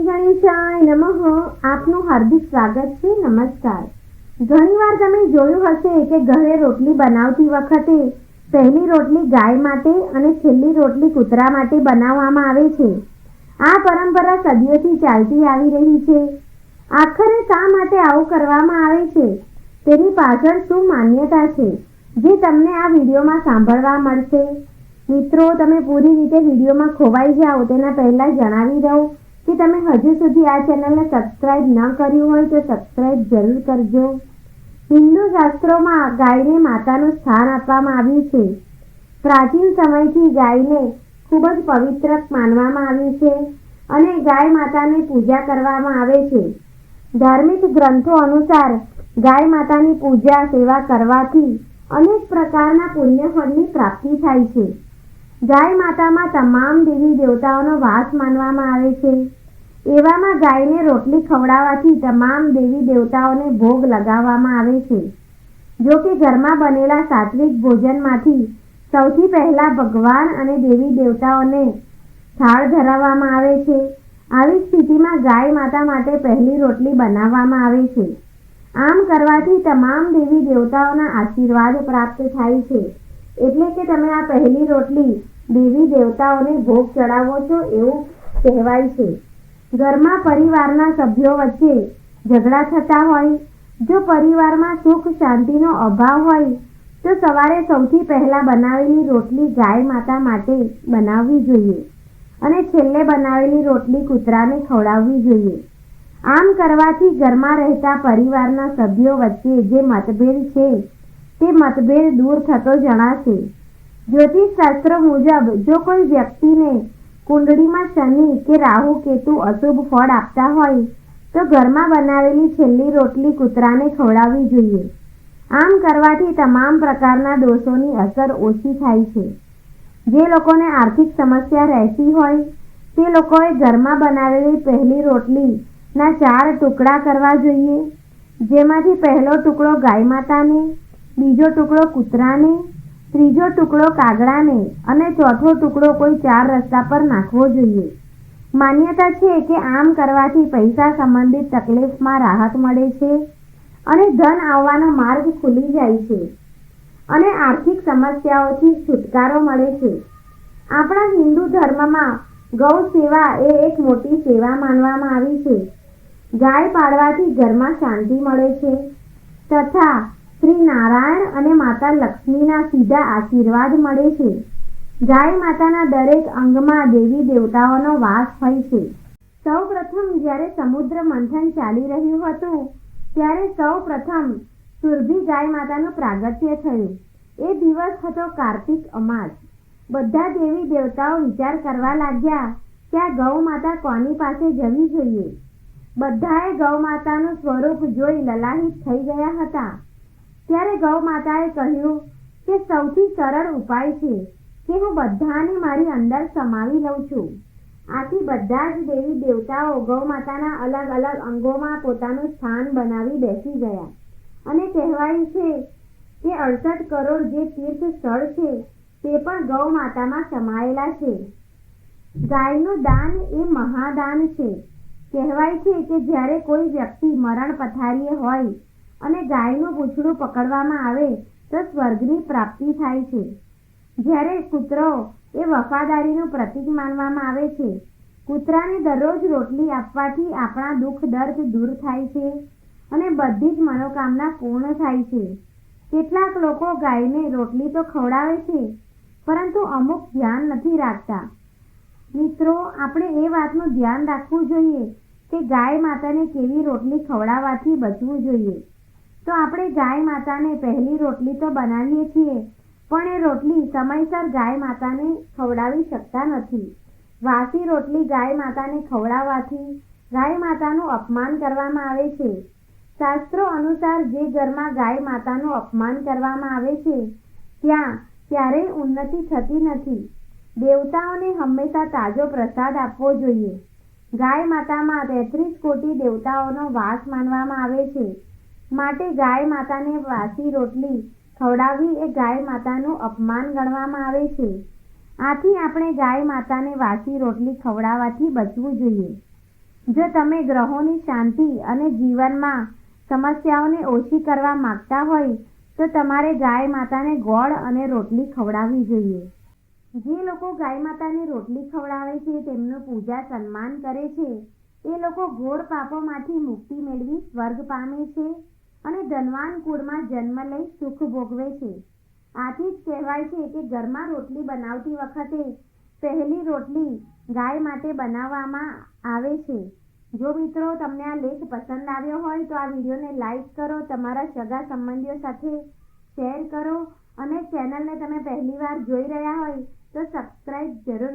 ગણેશાય નમઃ. આપનું હાર્દિક સ્વાગત છે. નમસ્કાર. ઘણીવાર તમે જોયું હશે કે ઘરે રોટલી બનાવતી વખતે પહેલી રોટલી ગાય માટે અને છેલ્લી રોટલી કૂતરા માટે બનાવવામાં આવે છે. આ પરંપરા સદીઓથી ચાલતી આવી રહી છે. આખરે શા માટે આવું કરવામાં આવે છે તેની પાછળ શું માન્યતા છે જે તમને આ વિડીયોમાં સાંભળવા મળશે. મિત્રો, તમે પૂરી રીતે વિડીયોમાં ખોવાઈ જાઓ તેના પહેલાં જણાવી દઉં કે તમે હજુ સુધી આ ચેનલને સબસ્ક્રાઇબ ન કર્યું હોય તો સબસ્ક્રાઇબ જરૂર કરજો. હિન્દુ શાસ્ત્રોમાં ગાયને માતાનું સ્થાન આપવામાં આવ્યું છે. પ્રાચીન સમયથી ગાયને ખૂબ જ પવિત્ર માનવામાં આવી છે અને ગાય માતાની પૂજા કરવામાં આવે છે. ધાર્મિક ગ્રંથો અનુસાર ગાય માતાની પૂજા સેવા કરવાથી અનેક પ્રકારના પુણ્યફળની પ્રાપ્તિ થાય છે. ગાય માતામાં તમામ દેવી દેવતાઓનો વાસ માનવામાં આવે છે. એવામાં ગાયને રોટલી ખવડાવવાથી તમામ દેવી દેવતાઓને ભોગ લગાવવામાં આવે છે. જો કે ઘરમાં બનેલા સાત્વિક ભોજનમાંથી સૌથી પહેલા ભગવાન અને દેવી દેવતાઓને થાળ ધરાવવામાં આવે છે. આવી સ્થિતિમાં ગાય માતા માટે પહેલી રોટલી બનાવવામાં આવે છે. આમ કરવાથી તમામ દેવી દેવતાઓના આશીર્વાદ પ્રાપ્ત થાય છે. એટલે કે તમે આ પહેલી રોટલી દેવી દેવતાઓને ભોગ ચડાવો છો એવું કહેવાય છે. ઘરમાં પરિવારના સભ્યો વચ્ચે ઝઘડા થતા હોય, જો પરિવારમાં સુખ શાંતિનો અભાવ હોય તો સવારે સૌથી પહેલા બનાવેલી રોટલી ગાય માતા માટે બનાવવી જોઈએ અને છેલ્લે બનાવેલી રોટલી કૂતરાને ખવડાવવી જોઈએ. આમ કરવાથી ઘરમાં રહેતા પરિવારના સભ્યો વચ્ચે જે મતભેદ છે તે મતભેદ દૂર થતો જણાશે. જ્યોતિષ શાસ્ત્ર મુજબ જો કોઈ વ્યક્તિને કુંડળીમાં શનિ કે રાહુ કેતુ અશુભ ફળ આપતા હોય તો ઘરમાં બનાવેલી છેલ્લી રોટલી કૂતરાને ખવડાવવી જોઈએ. આમ કરવાથી તમામ પ્રકારના દોષોની અસર ઓછી થાય છે. જે લોકોને આર્થિક સમસ્યા રહેતી હોય તે લોકોએ ઘરમાં બનાવેલી પહેલી રોટલીના 4 ટુકડા કરવા જોઈએ. જેમાંથી પહેલો ટુકડો ગાય માતાને, બીજો ટુકડો કૂતરાને, ત્રીજો ટુકડો કાગડાને અને ચોથો ટુકડો કોઈ 4 રસ્તા પર નાખવો જોઈએ. માન્યતા છે કે આમ કરવાથી પૈસા સંબંધિત તકલીફમાં રાહત મળે છે અને ધન આવવાનો માર્ગ ખુલી જાય છે અને આર્થિક સમસ્યાઓથી છુટકારો મળે છે. આપણા હિન્દુ ધર્મમાં ગૌ સેવા એ એક મોટી સેવા માનવામાં આવી છે. ગાય પાળવાથી ઘરમાં શાંતિ મળે છે તથા શ્રી નારાયણ અને માતા લક્ષ્મીના સીધા આશીર્વાદ મળે છે. ગાય માતાના દરેક અંગમાં દેવી દેવતાઓનો વાસ હોય છે. સૌ પ્રથમ જ્યારે સમુદ્ર મંથન ચાલી રહ્યું હતું ત્યારે સૌ પ્રથમ સુરભી ગાય માતાનું પ્રાગટ્ય થયું. એ દિવસ હતો કાર્તિક અમાસ. બધા દેવી દેવતાઓ વિચાર કરવા લાગ્યા કે આ ગૌ માતા કોની પાસે જવી જોઈએ. બધાએ ગૌ માતાનું સ્વરૂપ જોઈ લલાહિત થઈ ગયા હતા. ત્યારે ગૌ માતાએ કહ્યું કે સૌથી સરળ ઉપાય છે કે હું બધાને મારી અંદર સમાવી લઉં છું. આથી બધા જ દેવી દેવતાઓ ગૌ માતાના અલગ અલગ અંગોમાં પોતાનું સ્થાન બનાવી બેસી ગયા અને કહેવાયું છે કે 68 કરોડ જે તીર્થ સ્થળ છે તે પણ ગૌ માતામાં સમાયેલા છે. ગાયનું દાન એ મહાદાન છે. કહેવાય છે કે જ્યારે કોઈ વ્યક્તિ મરણ પથારીએ હોય અને ગાયનું પૂંછડું પકડવામાં આવે તો સ્વર્ગની પ્રાપ્તિ થાય છે. જ્યારે કૂતરો એ વફાદારીનું પ્રતીક માનવામાં આવે છે. કૂતરાને દરરોજ રોટલી આપવાથી આપણા દુઃખ દર્દ દૂર થાય છે અને બધી જ મનોકામના પૂર્ણ થાય છે. કેટલાક લોકો ગાયને રોટલી તો ખવડાવે છે પરંતુ અમુક ધ્યાન નથી રાખતા. મિત્રો, આપણે એ વાતનું ધ્યાન રાખવું જોઈએ કે ગાય માતાને કેવી રોટલી ખવડાવવાથી બચવું જોઈએ. તો આપણે ગાય માતાને પહેલી રોટલી તો બનાવીએ છીએ પણ એ રોટલી સમયસર ગાય માતાને ખવડાવી શકતા નથી. વાસી રોટલી ગાય માતાને ખવડાવવાથી ગાય માતાનું અપમાન કરવામાં આવે છે. શાસ્ત્રો અનુસાર જે ઘરમાં ગાય માતાનું અપમાન કરવામાં આવે છે ત્યાં ક્યારેય ઉન્નતિ થતી નથી. દેવતાઓને હંમેશા તાજો પ્રસાદ આપવો જોઈએ. ગાય માતામાં 33 કોટી દેવતાઓનો વાસ માનવામાં આવે છે. માટે ગાય માતાને વાસી રોટલી ખવડાવવી એ ગાય માતાનું અપમાન ગણવામાં આવે છે. આથી આપણે ગાય માતાને વાસી રોટલી ખવડાવવાથી બચવું જોઈએ. જો તમે ગ્રહોની શાંતિ અને જીવનમાં સમસ્યાઓને ઓછી કરવા માંગતા હોય તો તમારે ગાય માતાને ગોળ અને રોટલી ખવડાવવી જોઈએ. જે લોકો ગાય માતાને રોટલી ખવડાવે છે, તેમનું પૂજા સન્માન કરે છે, એ લોકો ઘોર પાપોમાંથી મુક્તિ મેળવી સ્વર્ગ પામે છે અને ધનવાન કુળમાં જન્મ લઈ સુખ ભોગવે છે. આથી જ કહેવાય છે કે ઘરમાં રોટલી બનાવતી વખતે પહેલી રોટલી ગાય માટે બનાવવામાં આવે છે. જો મિત્રો તમને આ લેખ પસંદ આવ્યો હોય તો આ વિડીયોને લાઈક કરો, તમારા સગા સંબંધીઓ સાથે શેર કરો અને ચેનલને તમે પહેલીવાર જોઈ રહ્યા હોય તો સબસ્ક્રાઇબ જરૂર